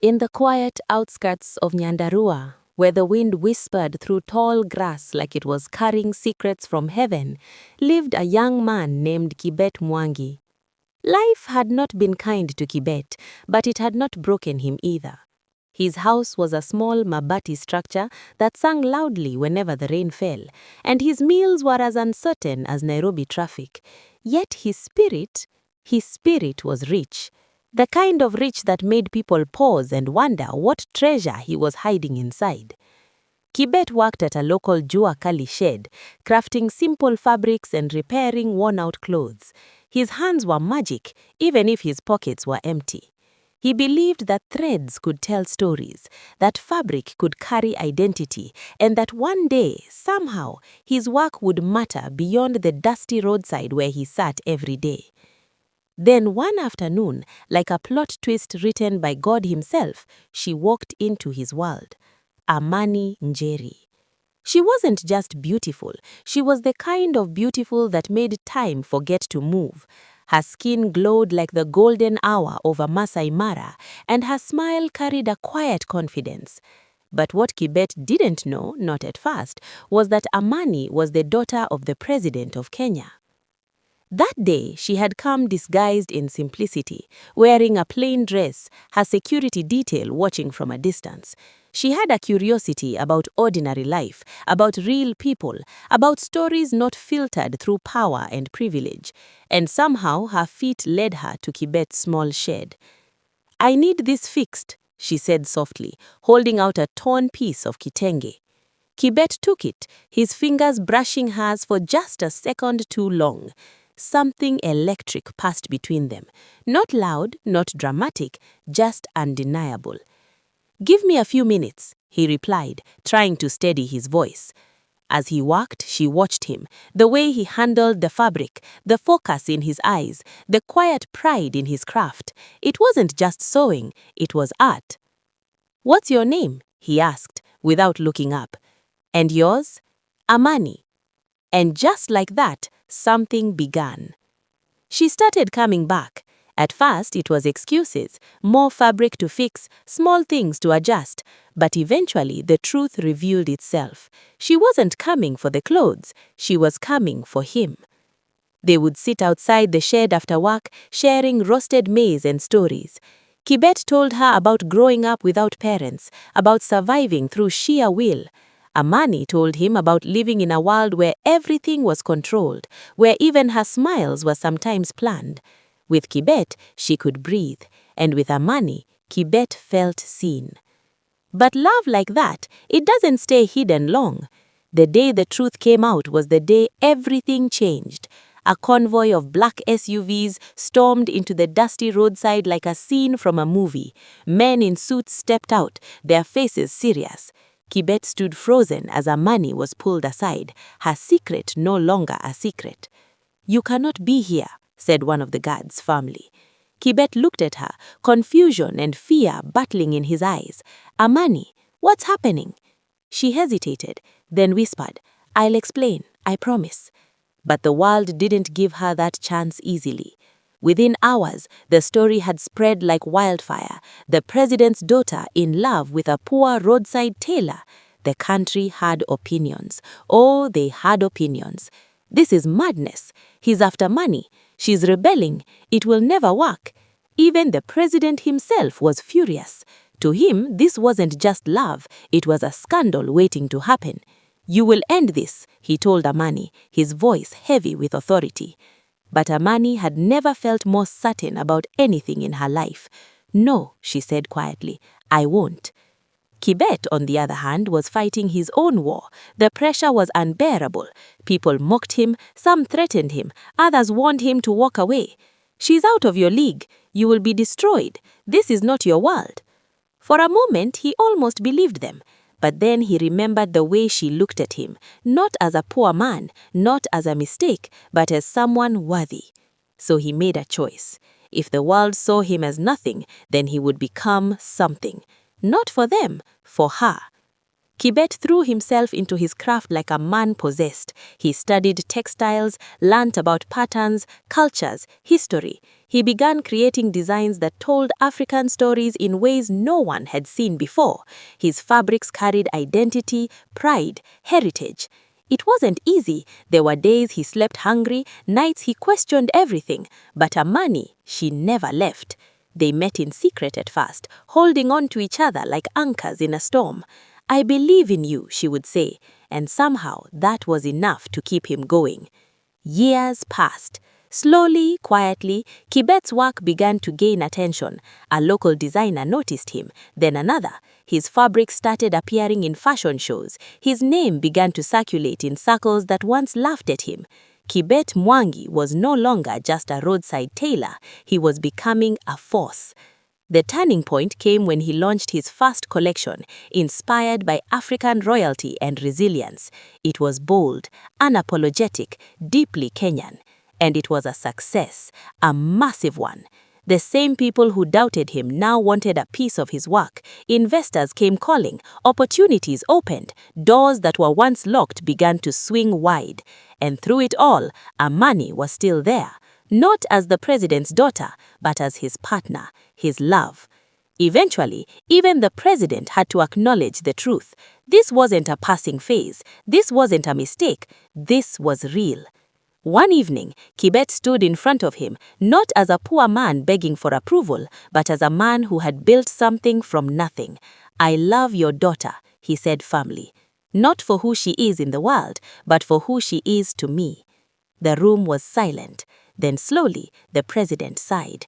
In the quiet outskirts of Nyandarua, where the wind whispered through tall grass like it was carrying secrets from heaven, lived a young man named Kibet Mwangi. Life had not been kind to Kibet, but it had not broken him either. His house was a small mabati structure that sang loudly whenever the rain fell, and his meals were as uncertain as Nairobi traffic. Yet his spirit was rich. The kind of rich that made people pause and wonder what treasure he was hiding inside. Kibet worked at a local Jua Kali shed, crafting simple fabrics and repairing worn-out clothes. His hands were magic, even if his pockets were empty. He believed that threads could tell stories, that fabric could carry identity, and that one day, somehow, his work would matter beyond the dusty roadside where he sat every day. Then one afternoon, like a plot twist written by God himself, she walked into his world. Amani Njeri. She wasn't just beautiful, she was the kind of beautiful that made time forget to move. Her skin glowed like the golden hour over Masai Mara, and her smile carried a quiet confidence. But what Kibet didn't know, not at first, was that Amani was the daughter of the president of Kenya. That day, she had come disguised in simplicity, wearing a plain dress, her security detail watching from a distance. She had a curiosity about ordinary life, about real people, about stories not filtered through power and privilege. And somehow her feet led her to Kibet's small shed. "I need this fixed," she said softly, holding out a torn piece of kitenge. Kibet took it, his fingers brushing hers for just a second too long. Something electric passed between them. Not loud, not dramatic, just undeniable. "Give me a few minutes," he replied, trying to steady his voice. As he worked, she watched him, the way he handled the fabric, the focus in his eyes, the quiet pride in his craft. It wasn't just sewing, it was art. "What's your name?" he asked, without looking up. "And yours?" "Amani." And just like that, something began. She started coming back. At first, it was excuses, more fabric to fix, small things to adjust. But eventually, the truth revealed itself. She wasn't coming for the clothes, she was coming for him. They would sit outside the shed after work, sharing roasted maize and stories. Kibet told her about growing up without parents, about surviving through sheer will. Amani told him about living in a world where everything was controlled, where even her smiles were sometimes planned. With Kibet, she could breathe, and with Amani, Kibet felt seen. But love like that, it doesn't stay hidden long. The day the truth came out was the day everything changed. A convoy of black SUVs stormed into the dusty roadside like a scene from a movie. Men in suits stepped out, their faces serious. Kibet stood frozen as Amani was pulled aside, her secret no longer a secret. "You cannot be here," said one of the guards firmly. Kibet looked at her, confusion and fear battling in his eyes. "Amani, what's happening?" She hesitated, then whispered, "I'll explain, I promise." But the world didn't give her that chance easily. Within hours, the story had spread like wildfire. The president's daughter in love with a poor roadside tailor. The country had opinions. Oh, they had opinions. "This is madness. He's after money. She's rebelling. It will never work." Even the president himself was furious. To him, this wasn't just love. It was a scandal waiting to happen. "You will end this," he told Amani, his voice heavy with authority. But Amani had never felt more certain about anything in her life. "No," she said quietly, "I won't." Kibet, on the other hand, was fighting his own war. The pressure was unbearable. People mocked him, some threatened him, others warned him to walk away. "She's out of your league. You will be destroyed. This is not your world." For a moment, he almost believed them. But then he remembered the way she looked at him, not as a poor man, not as a mistake, but as someone worthy. So he made a choice. If the world saw him as nothing, then he would become something. Not for them, for her. Kibet threw himself into his craft like a man possessed. He studied textiles, learnt about patterns, cultures, history. He began creating designs that told African stories in ways no one had seen before. His fabrics carried identity, pride, heritage. It wasn't easy. There were days he slept hungry, nights he questioned everything. But Amani, she never left. They met in secret at first, holding on to each other like anchors in a storm. "I believe in you," she would say, and somehow that was enough to keep him going. Years passed. Slowly, quietly, Kibet's work began to gain attention. A local designer noticed him, then another. His fabrics started appearing in fashion shows. His name began to circulate in circles that once laughed at him. Kibet Mwangi was no longer just a roadside tailor. He was becoming a force. The turning point came when he launched his first collection, inspired by African royalty and resilience. It was bold, unapologetic, deeply Kenyan. And it was a success, a massive one. The same people who doubted him now wanted a piece of his work. Investors came calling, opportunities opened, doors that were once locked began to swing wide. And through it all, Amani was still there. Not as the president's daughter, but as his partner, his love. Eventually, even the president had to acknowledge the truth. This wasn't a passing phase. This wasn't a mistake. This was real. One evening, Kibet stood in front of him, not as a poor man begging for approval, but as a man who had built something from nothing. "I love your daughter," he said firmly. "Not for who she is in the world, but for who she is to me." The room was silent. Then slowly, the president sighed.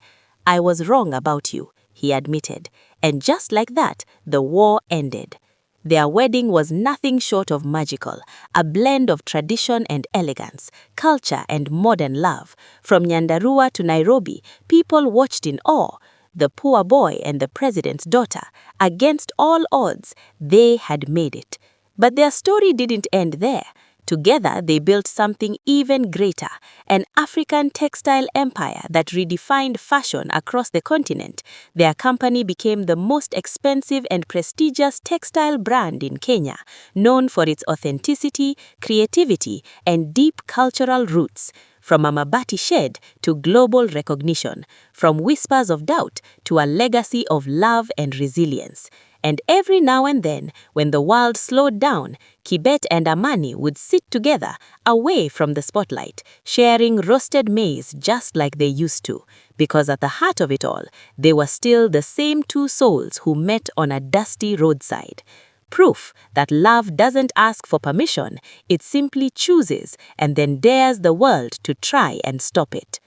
"I was wrong about you," he admitted. And just like that, the war ended. Their wedding was nothing short of magical, a blend of tradition and elegance, culture and modern love. From Nyandarua to Nairobi, people watched in awe. The poor boy and the president's daughter, against all odds, they had made it. But their story didn't end there. Together, they built something even greater, an African textile empire that redefined fashion across the continent. Their company became the most expensive and prestigious textile brand in Kenya, known for its authenticity, creativity, and deep cultural roots. From a mabati shed to global recognition, from whispers of doubt to a legacy of love and resilience. And every now and then, when the world slowed down, Kibet and Amani would sit together, away from the spotlight, sharing roasted maize just like they used to. Because at the heart of it all, they were still the same two souls who met on a dusty roadside. Proof that love doesn't ask for permission, it simply chooses and then dares the world to try and stop it.